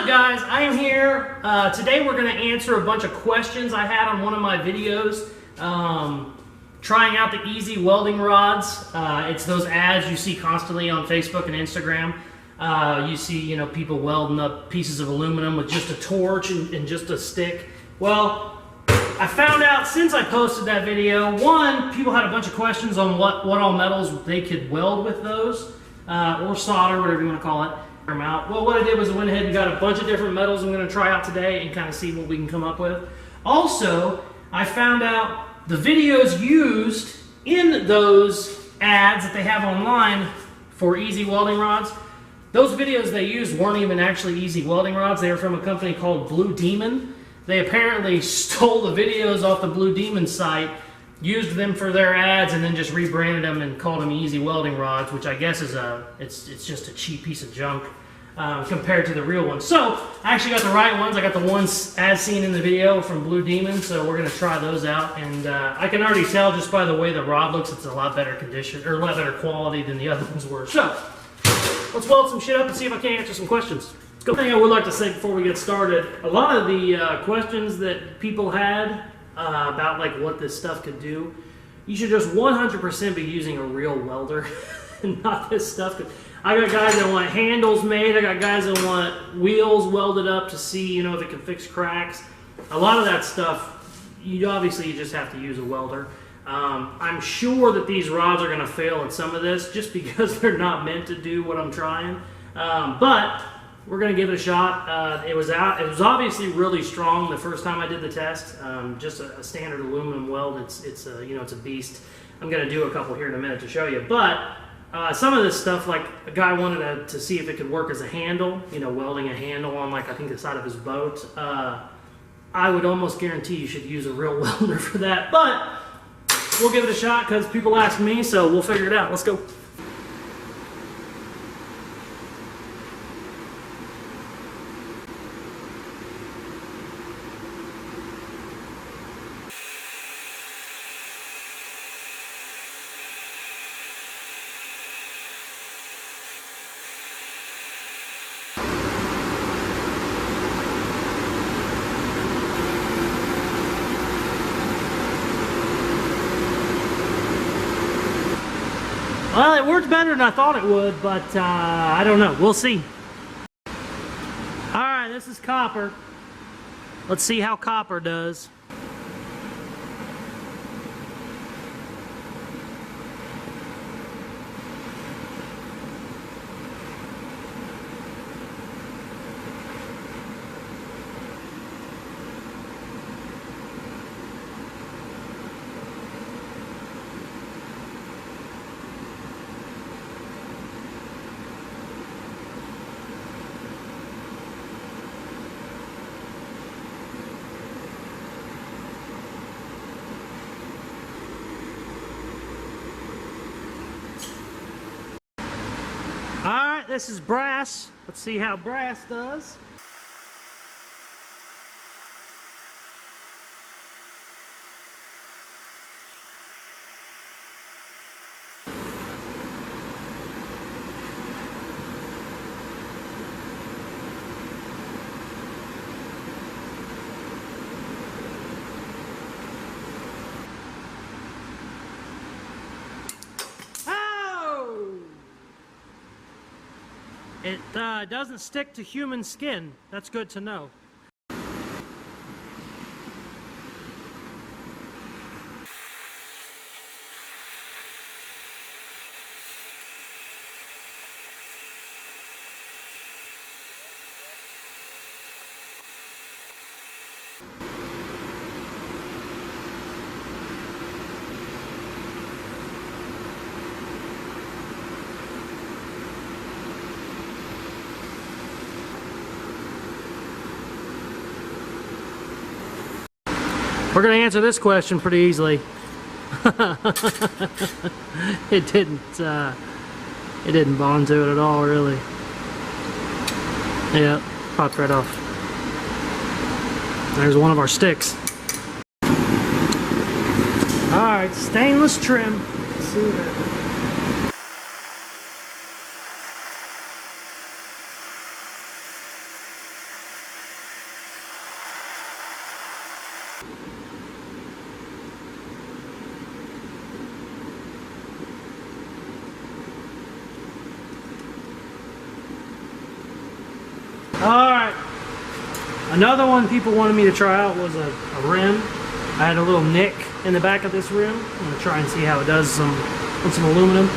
up, guys? I am here. Today we're going to answer a bunch of questions I had on one of my videos trying out the easy welding rods. It's those ads you see constantly on Facebook and Instagram. You see, people welding up pieces of aluminum with just a torch and just a stick. Well, I found out since I posted that video, one, people had a bunch of questions on what all metals they could weld with those, or solder, whatever you want to call it. Well, what I did was I went ahead and got a bunch of different metals I'm going to try out today and kind of see what we can come up with. Also, I found out the videos used in those ads that they have online for easy welding rods, those videos they used weren't even actually easy welding rods. They were from a company called Blue Demon. They apparently stole the videos off the Blue Demon site, used them for their ads, and then just rebranded them and called them easy welding rods, which I guess is it's just a cheap piece of junk compared to the real ones. So I actually got the right ones. I got the ones as seen in the video from Blue Demon, so we're going to try those out. And I can already tell just by the way the rod looks, it's a lot better condition, or a lot better quality than the other ones were. So let's weld some shit up and see if I can answer some questions. Let's go. One thing I would like to say before we get started, a lot of the questions that people had about like what this stuff could do, you should just 100% be using a real welder and not this stuff. I got guys that want handles made, I got guys that want wheels welded up to see if it can fix cracks. A lot of that stuff, you just have to use a welder. I'm sure that these rods are going to fail at some of this just because they're not meant to do what I'm trying, but we're going to give it a shot. It was obviously really strong the first time I did the test. Just a standard aluminum weld. It's a beast. I'm going to do a couple here in a minute to show you. But some of this stuff, like a guy wanted to see if it could work as a handle. Welding a handle on I think the side of his boat. I would almost guarantee you should use a real welder for that. But we'll give it a shot because people ask me, so we'll figure it out. Let's go. Well, it worked better than I thought it would, but I don't know. We'll see. Alright, this is copper. Let's see how copper does. Alright, this is brass. Let's see how brass does. It doesn't stick to human skin. That's good to know. We're going to answer this question pretty easily. It didn't bond to it at all, really. Yeah, popped right off. There's one of our sticks. Alright, stainless trim. Let's see that. Alright. Another one people wanted me to try out was a rim. I had a little nick in the back of this rim. I'm going to try and see how it does with some aluminum.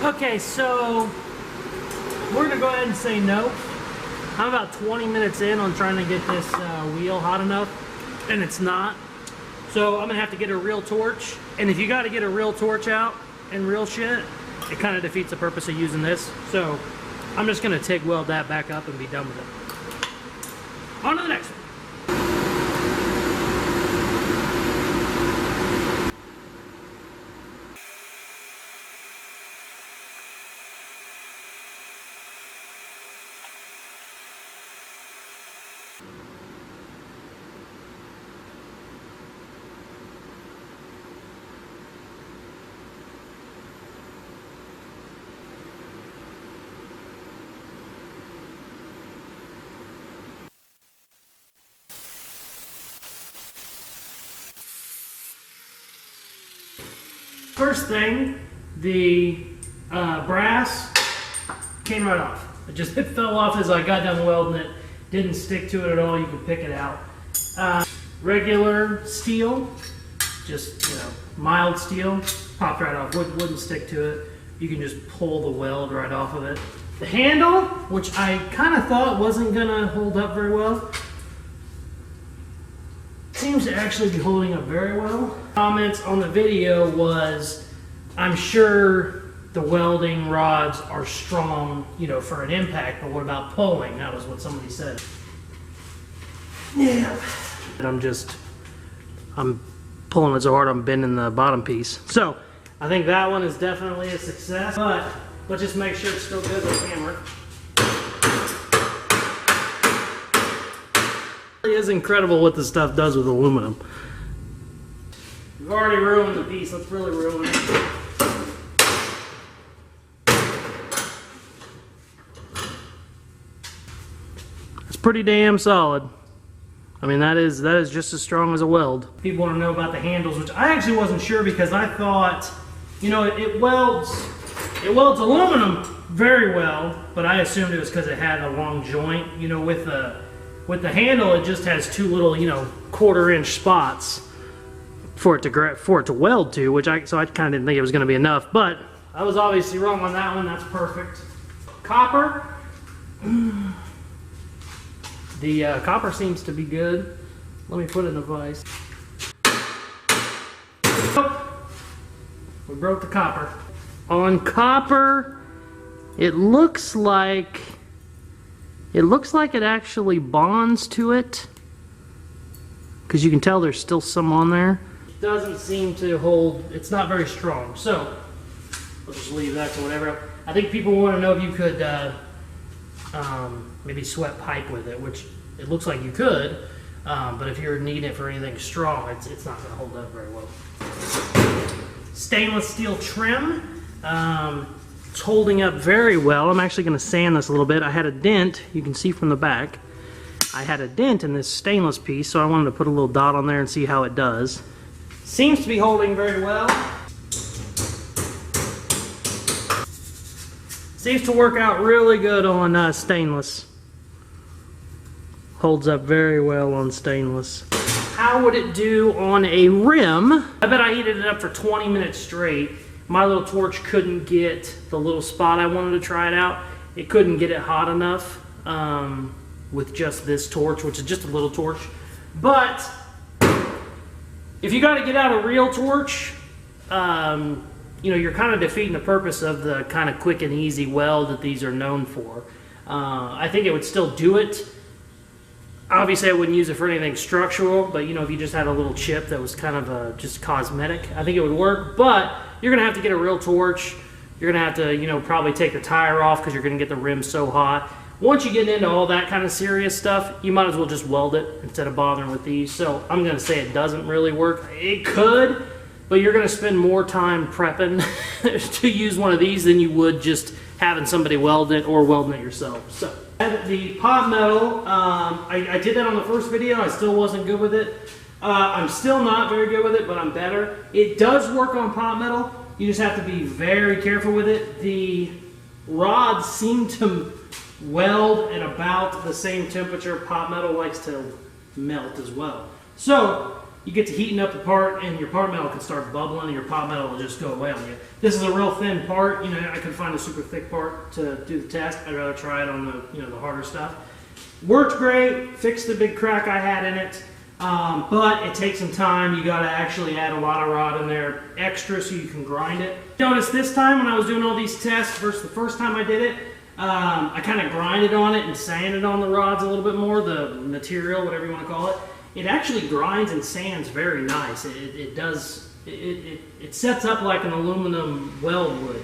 Okay, so we're going to go ahead and say no. I'm about 20 minutes in on trying to get this wheel hot enough, and it's not. So I'm going to have to get a real torch. And if you got to get a real torch out and real shit, it kind of defeats the purpose of using this. So I'm just going to TIG weld that back up and be done with it. On to the next one. First thing, the brass came right off. It fell off as I got done welding it. Didn't stick to it at all. You can pick it out. Regular steel, just mild steel, popped right off. Wouldn't stick to it. You can just pull the weld right off of it. The handle, which I kind of thought wasn't gonna hold up very well, seems to actually be holding up very well. Comments on the video was, I'm sure the welding rods are strong, for an impact, but what about pulling? That was what somebody said. Yeah. I'm pulling it so hard I'm bending the bottom piece. So, I think that one is definitely a success, but let's just make sure it's still good with the hammer. It is incredible what this stuff does with aluminum. We've already ruined the piece. Let's really ruin it. It's pretty damn solid. I mean, that is just as strong as a weld. People want to know about the handles, which I actually wasn't sure because I thought, it welds aluminum very well, but I assumed it was because it had a long joint. With the handle, it just has two little, 1/4 inch spots for it to weld to, so I kind of didn't think it was going to be enough, but I was obviously wrong on that one. That's perfect. Copper. The copper seems to be good. Let me put it in a vise. We broke the copper. On copper, it looks like it actually bonds to it, because you can tell there's still some on there. It doesn't seem to hold, it's not very strong, so we'll just leave that to whatever. I think people want to know if you could maybe sweat pipe with it, which it looks like you could, but if you're needing it for anything strong, it's not going to hold up very well. Stainless steel trim. It's holding up very well. I'm actually going to sand this a little bit. I had a dent, you can see from the back. I had a dent in this stainless piece, so I wanted to put a little dot on there and see how it does. Seems to be holding very well. Seems to work out really good on stainless. Holds up very well on stainless. How would it do on a rim? I bet I heated it up for 20 minutes straight. My little torch couldn't get the little spot I wanted to try it out. It couldn't get it hot enough with just this torch, which is just a little torch. But if you got to get out a real torch, you're kind of defeating the purpose of the kind of quick and easy weld that these are known for. I think it would still do it. Obviously, I wouldn't use it for anything structural, but if you just had a little chip that was kind of just cosmetic, I think it would work. But you're going to have to get a real torch. You're going to have to, probably take the tire off because you're going to get the rim so hot. Once you get into all that kind of serious stuff, you might as well just weld it instead of bothering with these. So I'm going to say it doesn't really work. It could, but you're going to spend more time prepping to use one of these than you would just having somebody weld it or welding it yourself. So the pot metal, I did that on the first video. I still wasn't good with it. I'm still not very good with it, but I'm better. It does work on pot metal. You just have to be very careful with it. The rods seem to weld at about the same temperature. Pot metal likes to melt as well. So you get to heating up the part, and your part metal can start bubbling, and your pot metal will just go away on you. This is a real thin part. You know, I could find a super thick part to do the test. I'd rather try it on the the harder stuff. Worked great. Fixed the big crack I had in it. But it takes some time. You got to actually add a lot of rod in there extra so you can grind it. Notice this time when I was doing all these tests versus the first time I did it, I kind of grinded on it and sanded on the rods a little bit more, the material, whatever you want to call it. It actually grinds and sands very nice. It sets up like an aluminum weld would.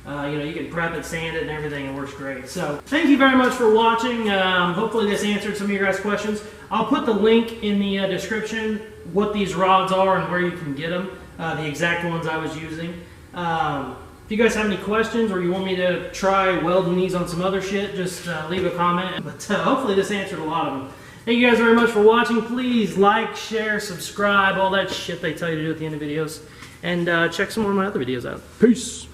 You can prep it, sand it, and everything. It works great. So thank you very much for watching. Hopefully this answered some of your guys' questions. I'll put the link in the description what these rods are and where you can get them, the exact ones I was using. If you guys have any questions or you want me to try welding these on some other shit, just leave a comment. But hopefully this answered a lot of them. Thank you guys very much for watching. Please like, share, subscribe, all that shit they tell you to do at the end of videos. And check some more of my other videos out. Peace.